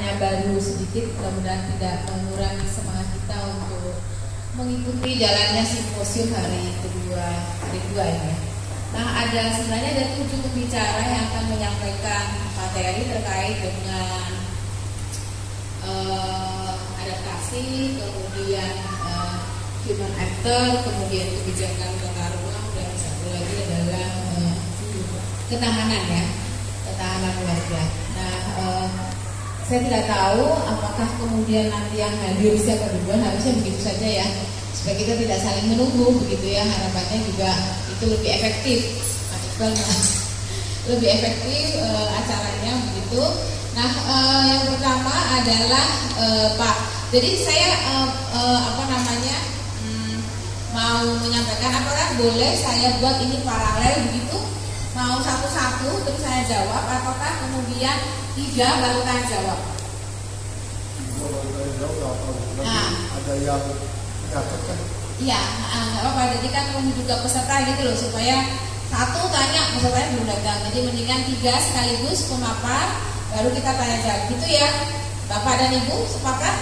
hanya baru sedikit, mudah-mudahan tidak mengurangi semangat kita untuk mengikuti jalannya simposium hari kedua ini. Nah, sebenarnya ada 7 pembicara yang akan menyampaikan materi terkait dengan adaptasi, kemudian human actor, kemudian kebijakan tata ruang, dan satu lagi adalah ketahanan warga. Nah, saya tidak tahu apakah kemudian nanti yang hadir siapa duluan, harusnya begitu saja ya, supaya kita tidak saling menunggu begitu ya. Harapannya juga itu lebih efektif, lebih efektif acaranya begitu. Nah, yang pertama adalah Pak. Jadi saya mau menyampaikan, apakah boleh saya buat ini paralel begitu? Mau satu-satu terus saya jawab, ataukah kemudian 3 baru saya jawab? Nah, ada yang mencatatkan? Iya, nggak apa-apa. Jadi kan juga peserta gitu loh, supaya satu tanya pesertanya belum datang. Jadi mendingan 3 sekaligus pemapar, baru kita tanya jawab gitu ya. Bapak dan Ibu sepakat?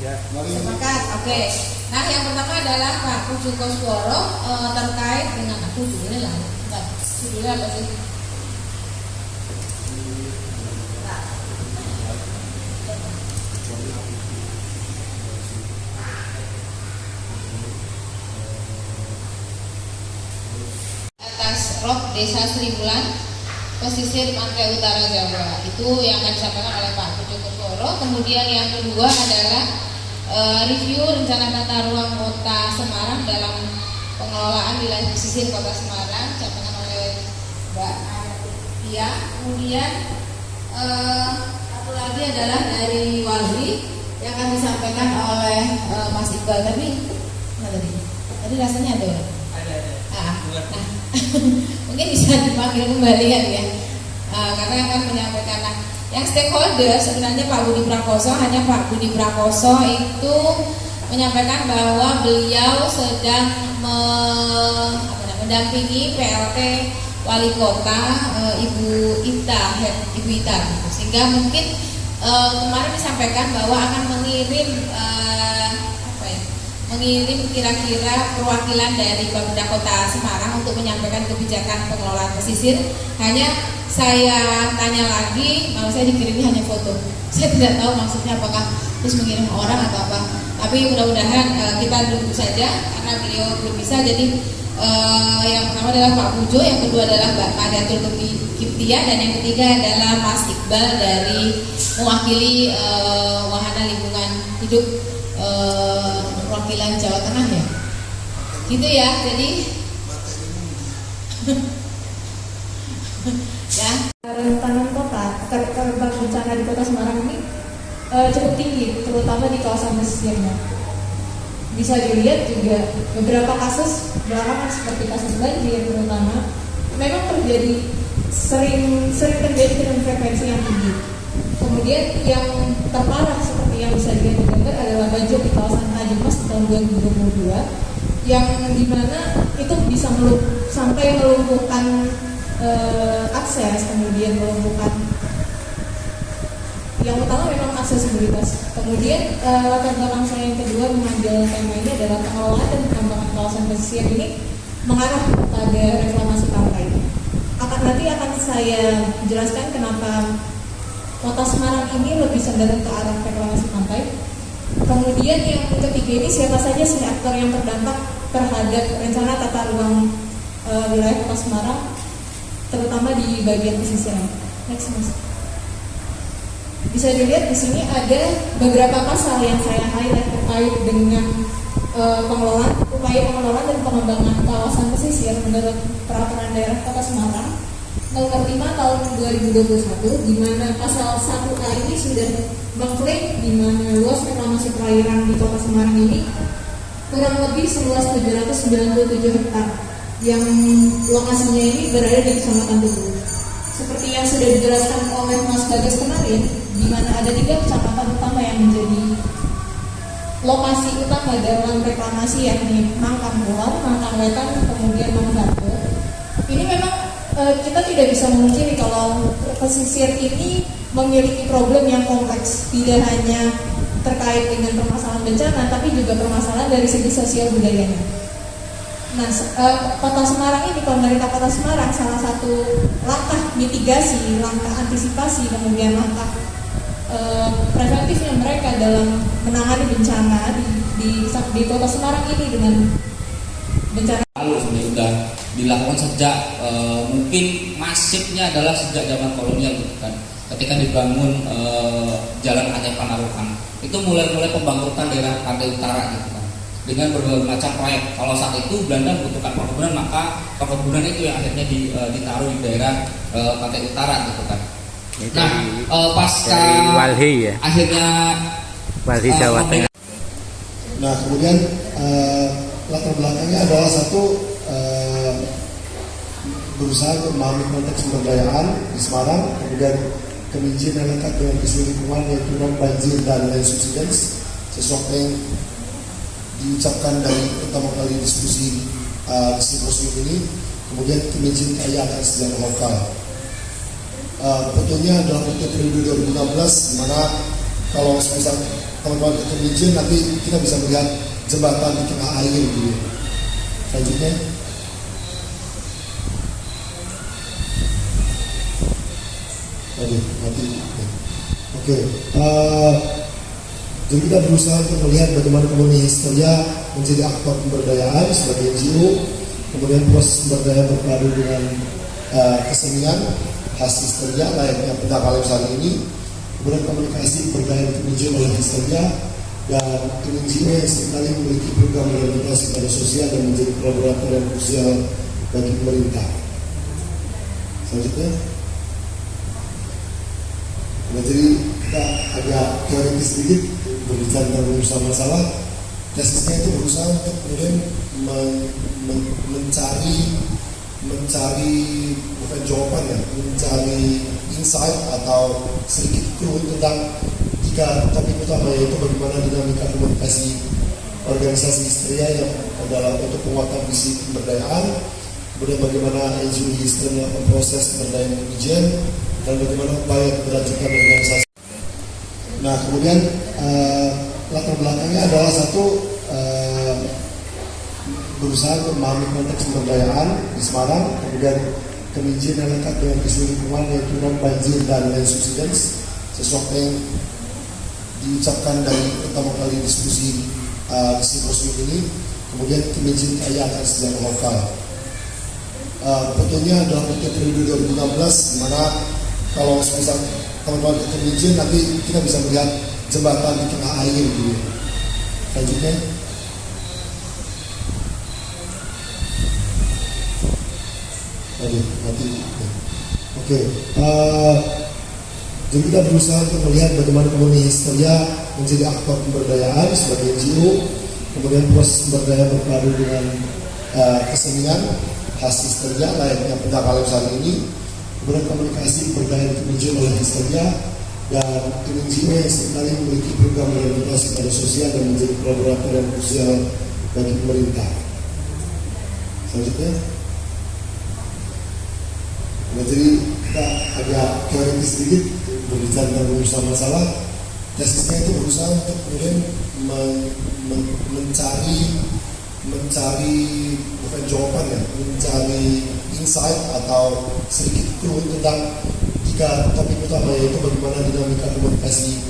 Ya. Sepakat. Oke. Nah, yang pertama adalah Pak Puju Kosworo terkait dengan judulnya lah. Judulnya apa sih? Atas Rob Desa Seribulan, pesisir pantai utara Jawa. Itu yang akan disampaikan oleh Pak Puju Kosworo. Kemudian yang kedua adalah review rencana tata ruang kota Semarang dalam pengelolaan wilayah pesisir kota Semarang, disampaikan oleh Mbak Tia. Kemudian satu lagi adalah dari Walhi yang akan disampaikan oleh Mas Iqbal. Tapi tadi rasanya ada. Nah, mungkin bisa dipanggil kembali kan ya, karena akan menyampaikan. Nah, yang stakeholder sebenarnya Pak Budi Prakoso, hanya Pak Budi Prakoso itu menyampaikan bahwa beliau sedang mendampingi PLT Wali Kota Ibu Ita, sehingga mungkin kemarin disampaikan bahwa akan mengirim kira-kira perwakilan dari Bapeda Kota Semarang untuk menyampaikan kebijakan pengelolaan pesisir. Hanya saya tanya lagi, malah saya dikirimi hanya foto. Saya tidak tahu maksudnya apakah terus mengirim orang atau apa. Tapi mudah-mudahan kita duduk saja karena beliau belum bisa. Jadi yang pertama adalah Pak Pujo, yang kedua adalah Mbak Madatul Kiptia, dan yang ketiga adalah Mas Iqbal dari mewakili Wahana Lingkungan Hidup perwakilan Jawa Tengah ya. Gitu ya. Jadi ya, rentangan kota tentang bencana di Kota Semarang ini cukup tinggi, terutama di kawasan pesisirnya. Bisa dilihat juga beberapa kasus belakangan seperti kasus banjir terutama memang sering terjadi dengan frekuensi yang tinggi. Kemudian yang terparah seperti yang bisa dilihat di gambar adalah banjir di kawasan Hajemas di tahun 2022 yang dimana itu bisa sampai melumpuhkan akses, kemudian melumpuhkan yang utama memang aksesibilitas. Kemudian latar belakang saya yang kedua mengambil tema ini adalah pengelolaan dan pengembangan kawasan pesisir ini mengarah pada reklamasi pantai. Nanti akan saya jelaskan kenapa Kota Semarang ini lebih cenderung ke arah reklamasi pantai. Kemudian yang ketiga ini siapa saja sih aktor yang terdampak terhadap rencana tata ruang wilayah Kota Semarang, terutama di bagian pesisir. Next, Mas. Bisa dilihat di sini ada beberapa pasal yang saya highlight terkait dengan upaya pengelolaan dan pengembangan kawasan pesisir menurut Peraturan Daerah Kota Semarang Nomor 5 tahun 2021, di mana pasal 1A ini sudah mengklaim di mana luas reklamasi perairan di Kota Semarang ini kurang lebih seluas 797 hektar yang lokasinya ini berada di Kecamatan Tugu. Seperti yang sudah dijelaskan oleh Mas Bagas kemarin, di mana ada 3 kecamatan utama yang menjadi lokasi utama dalam reklamasi, yakni Mangkang Kulon, Mangkang Wetan, kemudian Manggardo. Ini memang kita tidak bisa memungkiri kalau pesisir ini memiliki problem yang kompleks, tidak hanya terkait dengan permasalahan bencana, tapi juga permasalahan dari segi sosial budayanya. Nah, Kota Semarang ini, pemerintah Kota Semarang, salah satu langkah mitigasi, langkah antisipasi, kemudian langkah preventifnya mereka dalam menangani bencana di Kota Semarang ini dengan bencana. Lalu sebenarnya sudah dilakukan sejak mungkin masifnya adalah sejak zaman kolonial gitu kan. Ketika dibangun jalan Aceh Panarukan, itu mulai pembangkitan daerah pantai utara gitu kan, dengan berbagai macam proyek. Kalau saat itu Belanda membutuhkan perkebunan, maka perkebunan itu yang akhirnya ditaruh di daerah pantai utara gitu kan. Nah, pasca Walhi ya, akhirnya Walhi Jawa Tengah. Nah, kemudian latar belakangnya adalah satu berusaha untuk memahami konteks pemberdayaan di Semarang, kemudian keminjin yang lengkap dengan isu lingkungan yaitu non banjir dan land subsidence, sesuatu yang diucapkan dari pertama kali diskusi di simposium ini. Kemudian keminjin kaya akan sejarah lokal. Fotonya adalah foto periode 2016, di mana kalau misal teman-teman ke keminjin nanti kita bisa melihat jembatan di tengah air gitu. Selanjutnya. Oke. Jadi kita berusaha untuk melihat bagaimana kemudian Histeria menjadi aktor pemberdayaan sebagai NGO, kemudian proses pemberdayaan berpadu dengan kesenian khas Histeria layaknya Peta Kalem saat ini, kemudian komunikasi pemberdayaan kemudian oleh Histeria dan NGO yang seringkali memiliki program rehabilitasi pada sosial dan menjadi kolaborator yang krusial bagi pemerintah. Selanjutnya. Nah, jadi kita agak teoritis sedikit berbicara tentang urusan masalah. Tesisnya itu berusaha untuk kemudian mencari bukan jawaban ya, mencari insight atau sedikit clue tentang jika topik utama yaitu bagaimana dinamika komunikasi organisasi Histeria yang adalah untuk penguatan visi pemberdayaan, kemudian bagaimana NGO Histeria memproses pemberdayaan Indonesia, dan bagaimana upaya keberlanjutan organisasi. Nah, kemudian latar belakangnya adalah satu berusaha untuk memahami konteks pemberdayaan di Semarang, kemudian keminjin yang lengkap dengan isu lingkungan yaitu non banjir dan land subsidence, sesuatu yang diucapkan dari pertama kali diskusi di simposium ini. Kemudian keminjin kaya akan sejarah lokal. Fotonya adalah foto periode 2016, di mana kalau misal teman-teman ke keminjin nanti kita bisa melihat jembatan di tengah air gitu. Selanjutnya. Oke. Jadi kita berusaha untuk melihat bagaimana kemudian Histeria menjadi aktor pemberdayaan sebagai NGO, kemudian proses pemberdayaan berpadu dengan kesenian khas Histeria layaknya Peta Kalem saat ini, kemudian komunikasi pemberdayaan kemudian oleh Histeria dan NGO yang seringkali memiliki program rehabilitasi pada sosial dan menjadi kolaborator yang krusial bagi pemerintah. Selanjutnya. Nah, jadi kita agak teoritis sedikit berbicara tentang urusan masalah. Tesisnya itu berusaha untuk kemudian mencari bukan jawaban ya, mencari insight atau sedikit clue tentang jika topik utama yaitu bagaimana dinamika komunikasi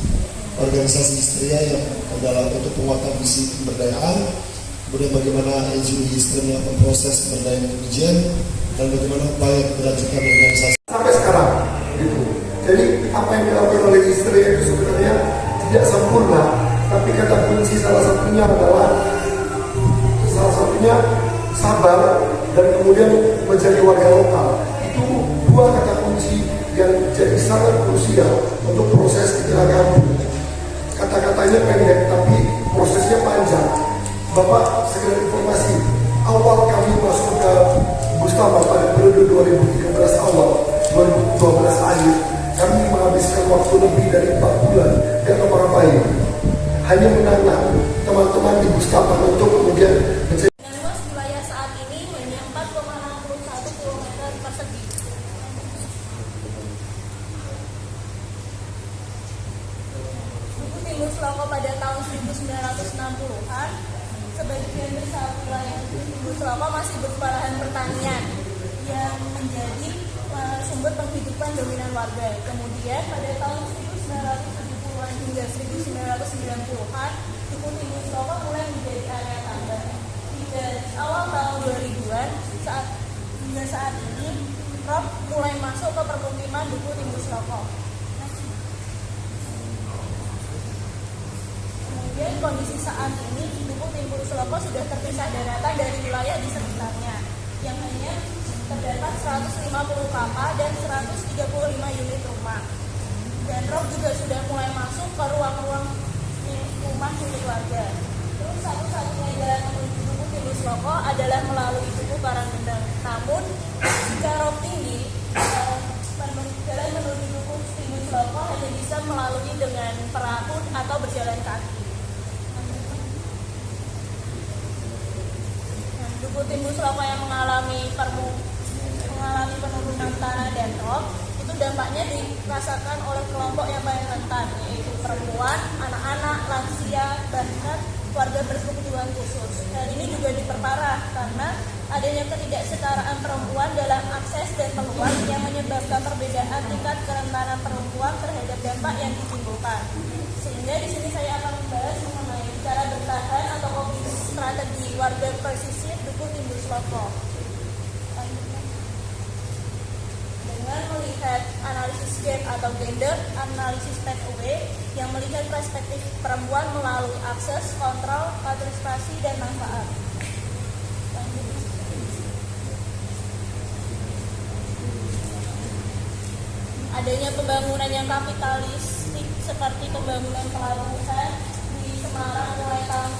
organisasi Histeria yang adalah untuk penguatan visi pemberdayaan, kemudian bagaimana NGO Histeria memproses pemberdayaan Indonesia, dan bagaimana upaya keberlanjutan organisasi sampai sekarang gitu. Jadi apa yang dilakukan oleh Histeria itu sebenarnya tidak sempurna, tapi kata kunci salah satunya sabar dan kemudian menjadi warga lokal. Itu dua kata kunci yang jadi sangat krusial untuk proses kecelakaan. Kata-katanya pendek tapi prosesnya panjang. Bapak sekedar informasi, awal kami masuk ke Bustama pada periode 2013 awal, 2012 akhir, kami menghabiskan waktu lebih dari 4 bulan dan apa-apain. Hanya menanam teman-teman di Bustama untuk kemudian menjadi luas wilayah saat ini hanya 4,61 km persegi. Timbul Seloko pada tahun 1960-an, sebagian besar wilayah Timbul Seloko masih berupa lahan pertanian yang menjadi sumber penghidupan dominan warga. Kemudian pada tahun 1970-an hingga 1990-an, Dukuh Timbul Seloko mulai menjadi area tambang. Hingga awal tahun 2000-an, hingga saat ini, rob mulai masuk ke permukiman Dukuh Timbul Seloko. Kemudian kondisi saat ini Dukuh Timbul Seloko sudah terpisah daratan dari wilayah di sekitarnya, yang hanya terdapat 150 kapal dan 135 unit rumah. Dan rob juga sudah mulai masuk ke ruang-ruang rumah milik warga. Terus satu-satunya jalan menuju Dukuh Timbul Seloko adalah melalui Dukuh Karanggendang. Namun jika rob tinggi, jalan menuju Dukuh Timbul Seloko hanya bisa melalui dengan perahu atau berjalan kaki. Dukuh Timbul Seloko yang mengalami penurunan tanah dan rob, itu dampaknya dirasakan oleh kelompok yang paling rentan, yaitu perempuan, anak-anak, lansia, bahkan warga berkebutuhan khusus. Hal ini juga diperparah karena adanya ketidaksetaraan perempuan dalam akses dan peluang yang menyebabkan perbedaan tingkat kerentanan perempuan terhadap dampak yang ditimbulkan. Sehingga di sini saya akan membahas mengenai cara bertahan atau coping strategi warga pesisir Dukuh Timbul Seloko. Dengan melihat analisis gap atau gender, analisis pathway yang melihat perspektif perempuan melalui akses, kontrol, partisipasi, dan manfaat. Adanya pembangunan yang kapitalistik seperti pembangunan pelabuhan di Semarang mulai tahun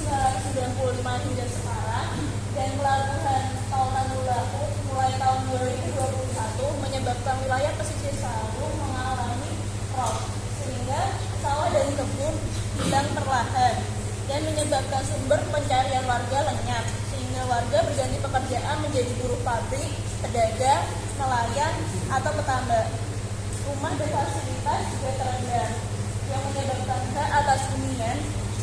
1995 hingga sekarang, dan pelabuhan Taunan-Lulaku mulai tahun 2021 menyebabkan wilayah pesisir selalu mengalami rob, sehingga sawah dan kebun hilang perlahan dan menyebabkan sumber pencarian warga lenyap, sehingga warga berganti pekerjaan menjadi buruh pabrik, pedagang, nelayan, atau petambak. Rumah dan fasilitas juga terendam, yang menyebabkan hak atas hunian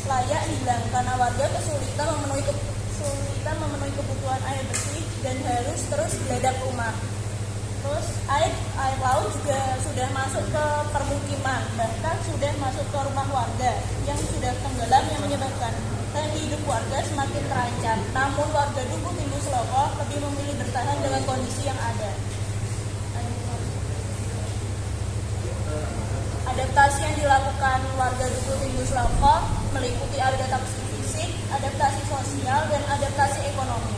layak hilang karena warga kesulitan memenuhi kebutuhan air bersih dan harus terus geledak rumah. Terus air laut juga sudah masuk ke permukiman, bahkan sudah masuk ke rumah warga yang sudah tenggelam, yang menyebabkan hidup warga semakin terancam. Namun warga Dukuh Timbul Seloko lebih memilih bertahan dengan kondisi yang ada. Adaptasi yang dilakukan warga Dukuh Timbul Seloko meliputi adaptasi fisik, adaptasi sosial, dan adaptasi ekonomi.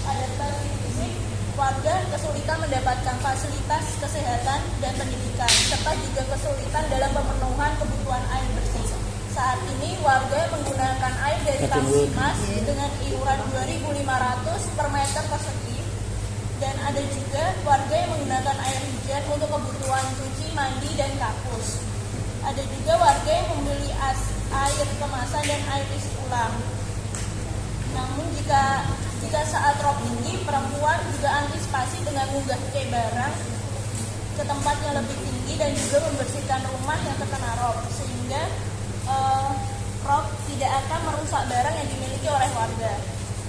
Adaptasi fisik, warga kesulitan mendapatkan fasilitas kesehatan dan pendidikan, serta juga kesulitan dalam pemenuhan kebutuhan air bersih. Saat ini warga menggunakan air dari tangki mas dengan iuran 2.500 per meter persegi, dan ada juga warga yang menggunakan air hujan untuk kebutuhan cuci, mandi, dan kapus. Ada juga warga yang membeli air kemasan dan air isi ulang. Namun jika saat rob tinggi, perempuan juga antisipasi dengan mengunggah barang ke tempat yang lebih tinggi dan juga membersihkan rumah yang terkena rob, sehingga rob tidak akan merusak barang yang dimiliki oleh warga.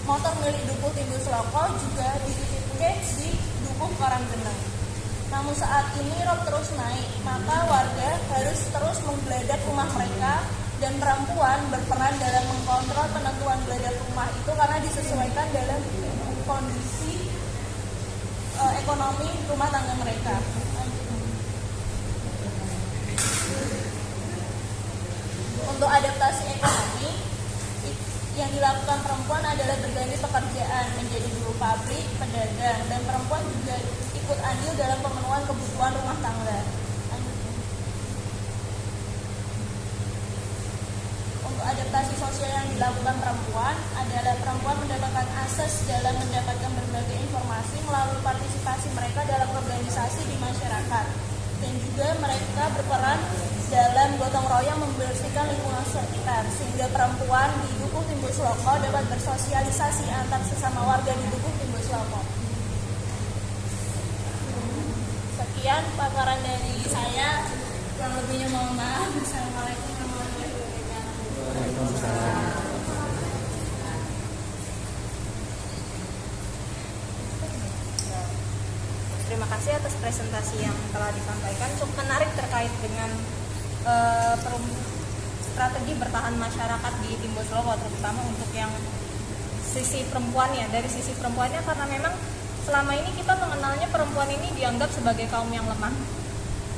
Motor milik Dukuh Timbul Seloko juga dititipkan di Dukuh Karanggendang. Namun saat ini rob terus naik, maka warga harus terus menggeledah rumah mereka, dan perempuan berperan dalam mengkontrol penentuan geledah rumah itu karena disesuaikan dalam kondisi ekonomi rumah tangga mereka. Untuk adaptasi ekonomi, yang dilakukan perempuan adalah berganti pekerjaan menjadi buruh pabrik, pedagang, dan perempuan juga ikut andil dalam pemenuhan kebutuhan rumah tangga. Untuk adaptasi sosial yang dilakukan perempuan adalah perempuan mendapatkan akses dalam mendapatkan berbagai informasi melalui partisipasi mereka dalam organisasi di masyarakat, dan juga mereka berperan dalam gotong royong membersihkan lingkungan sekitar, sehingga perempuan di Dukuh Timbul Seloko dapat bersosialisasi antar sesama warga di Dukuh Timbul Seloko. Sekian paparan dari saya, kurang lebihnya mohon maaf. Assalamualaikum warahmatullahi wabarakatuh. kasih atas presentasi yang telah disampaikan, cukup menarik terkait dengan strategi bertahan masyarakat di Timbul Slovo, terutama untuk yang sisi perempuannya. Dari sisi perempuannya, karena memang selama ini kita mengenalnya perempuan ini dianggap sebagai kaum yang lemah.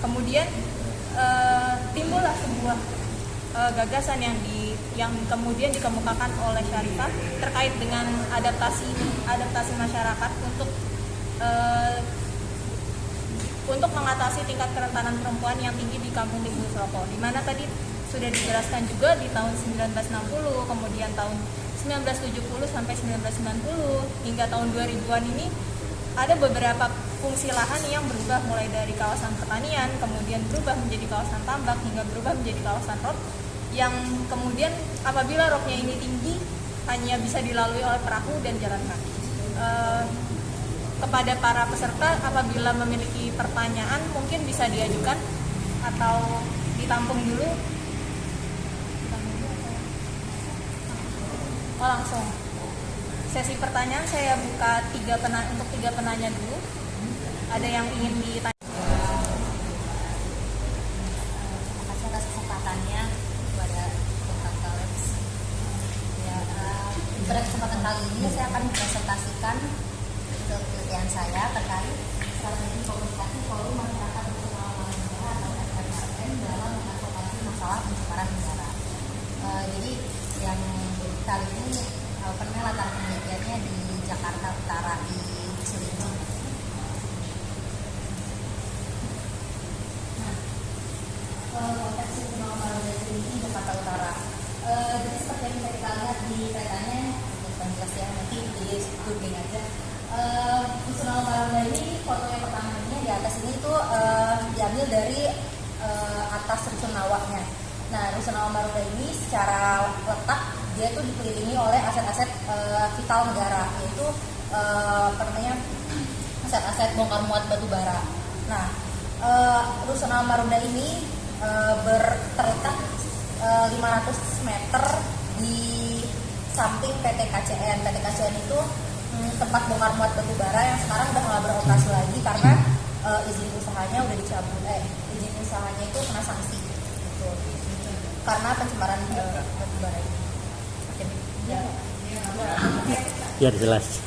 Kemudian timbullah sebuah gagasan yang kemudian dikemukakan oleh Syarifah terkait dengan adaptasi masyarakat untuk mengatasi tingkat kerentanan perempuan yang tinggi di Kampung Timbul Slovo, di mana tadi sudah dijelaskan juga di tahun 1960, kemudian tahun 1970 sampai 1990 hingga tahun 2000-an ini ada beberapa fungsi lahan yang berubah, mulai dari kawasan pertanian, kemudian berubah menjadi kawasan tambak, hingga berubah menjadi kawasan rock, yang kemudian apabila rocknya ini tinggi hanya bisa dilalui oleh perahu dan jalan kaki. Kepada para peserta, apabila memiliki pertanyaan mungkin bisa diajukan atau ditampung dulu. Oh, langsung sesi pertanyaan saya buka untuk tiga penanya dulu. Ada yang ingin ditanya? Terima kasih atas kesempatannya kepada Dr. Alex. Ya, pada kesempatan kali ini saya akan mempresentasikan penelitian saya terkait strategi komunikasi forum masyarakat berpengalaman negara atau FMRN dalam mengadvokasi masalah pencemaran udara. Jadi yang kali ini latar penelitiannya di Jakarta Utara, di Cilincing. Konteks pencemaran udara Cilincing, Jakarta Utara. Jadi seperti yang bisa kita lihat di petanya, bukan jelas ya, nanti jadi googling aja. Rusunawa Marunda ini, foto yang pertama ini di atas ini tuh diambil dari atas rusunawanya. Nah, Rusunawa Marunda ini secara letak dia tuh dikelilingi oleh aset-aset vital negara, yaitu aset-aset bongkar muat batu bara. Nah, Rusunawa Marunda ini terletak 500 meter di samping PT KCN. PT KCN itu tempat bongkar muat batu bara yang sekarang udah nggak beroperasi lagi karena izin usahanya udah dicabut. Izin usahanya itu kena sanksi gitu, karena pencemaran batu bara ini. Biar jelas.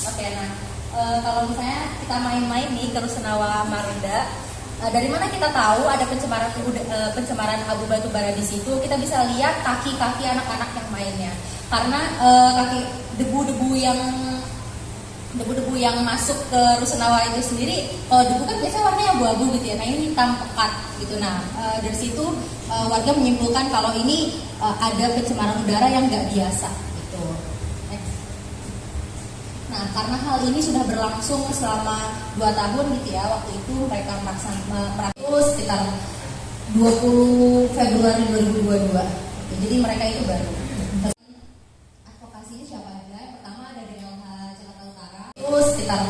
Oke, nah kalau misalnya kita main-main nih ke Rusunawa Marunda, dari mana kita tahu ada pencemaran abu batu bara di situ? Kita bisa lihat kaki-kaki anak-anak yang mainnya, karena kaki debu-debu yang masuk ke Rusunawa itu sendiri, kalau debu kan biasanya warnanya abu-abu gitu ya, nah ini hitam pekat gitu. Nah dari situ warga menyimpulkan kalau ini ada pencemaran udara yang nggak biasa gitu. Nah, karena hal ini sudah berlangsung selama 2 tahun gitu ya, waktu itu mereka melaksanakan sekitar 20 Februari 2022. Jadi mereka itu baru. Advokasinya siapa aja? Yang pertama ada DLH Jakarta Utara. Sekitar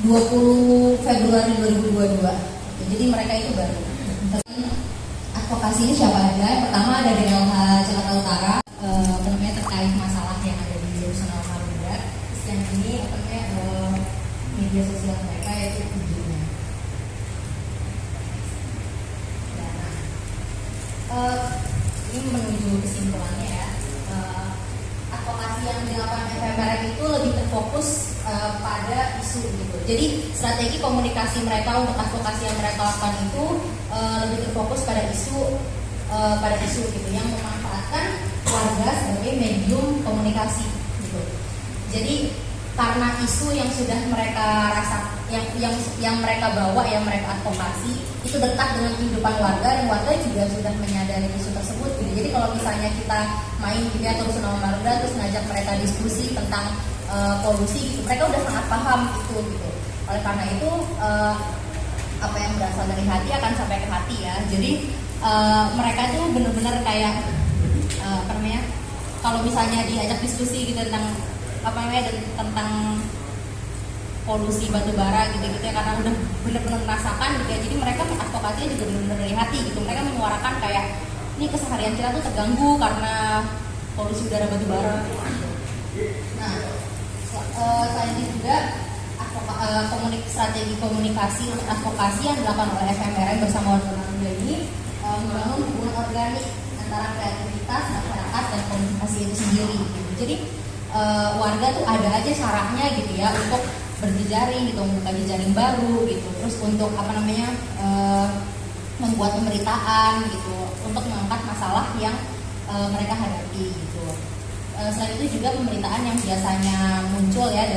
20 Februari 2022. Jadi mereka itu baru. Advokasinya siapa aja? Yang pertama ada DLH Jakarta Utara, terkait masalah yang ada di Rusunawa Marunda. Yang ini media sosial mereka yaitu IG-nya. Ini menuju kesimpulannya ya. Advokasi yang dilakukan FMRN itu lebih terfokus pada isu gitu. Jadi strategi komunikasi mereka untuk advokasi yang mereka lakukan itu lebih terfokus pada isu gitu, yang memanfaatkan warga sebagai medium komunikasi gitu. Jadi karena isu yang sudah mereka yang mereka bawa, yang mereka advokasi itu dekat dengan kehidupan warga, dan warga juga sudah menyadari isu tersebut gitu. Jadi kalau misalnya kita main gitu ya ke Rusunawa Marunda terus ngajak mereka diskusi tentang polusi gitu, mereka udah sangat paham itu gitu. Oleh karena itu apa yang berasal dari hati akan sampai ke hati ya. Jadi mereka tuh benar-benar kayak kalau misalnya diajak diskusi gitu tentang tentang polusi batu bara gitu-gitu ya, karena udah benar-benar merasakan gitu ya. Jadi mereka advokasinya juga benar-benar dari hati gitu. Mereka menyuarakan kayak ini keseharian kita tuh terganggu karena polusi udara batu bara. Nah, Selain itu juga strategi komunikasi untuk advokasi yang dilakukan oleh FMRM bersama warga muda ini membangun hubungan organik antara kreativitas masyarakat dan komunikasi itu sendiri gitu. Jadi warga tuh ada aja caranya gitu ya untuk berjejaring gitu, membuka jejaring baru gitu, terus untuk membuat pemberitaan gitu untuk mengangkat masalah yang mereka hadapi gitu. Selain itu juga pemberitaan yang biasanya muncul ya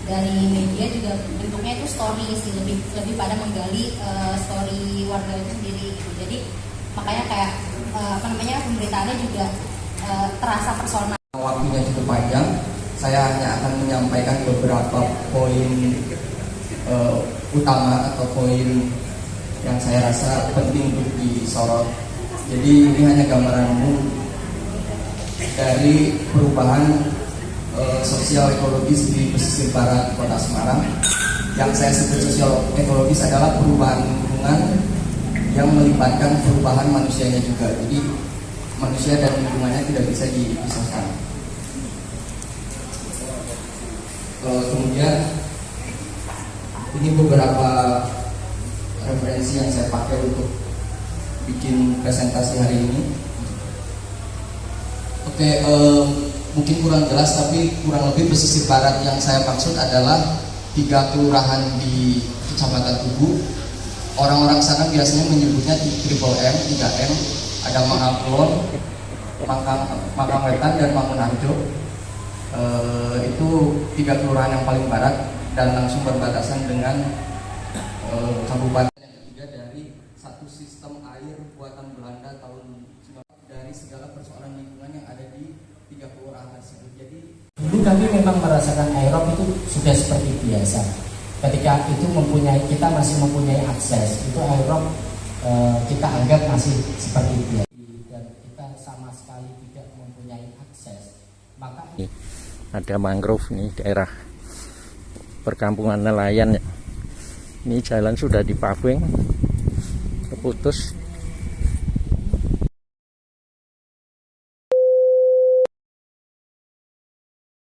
dari media juga bentuknya itu story sih, lebih pada menggali story warga itu sendiri gitu. Jadi makanya kayak pemberitaannya juga terasa personal. Waktunya cukup panjang, saya hanya akan menyampaikan beberapa poin utama atau poin yang saya rasa penting untuk disorot. Jadi ini hanya gambaran umum dari perubahan sosial ekologis di pesisir barat Kota Semarang. Yang saya sebut sosial ekologis adalah perubahan lingkungan yang melibatkan perubahan manusianya juga. Jadi manusia dan lingkungannya tidak bisa dipisahkan. Kemudian ini beberapa referensi yang saya pakai untuk bikin presentasi hari ini. Oke, mungkin kurang jelas tapi kurang lebih pesisir barat yang saya maksud adalah 3 kelurahan di Kecamatan Tugu. Orang-orang sana biasanya menyebutnya 3M, ada Mangakulon, Mangkangwetan dan Mangunharjo. Itu 3 kelurahan yang paling barat dan langsung berbatasan dengan kabupaten. Yang ketiga dari satu sistem air buatan Belanda tahun dari segala persoalan lingkungan yang ada di 3 kelurahan tersebut. Jadi dulu kami memang merasakan aerob itu sudah seperti biasa. Ketika itu kita masih mempunyai akses, itu aerob kita anggap masih seperti biasa dan kita sama sekali tidak mempunyai akses. Maka ada mangrove nih, daerah perkampungan nelayan ya. Ini jalan sudah dipaving, keputus.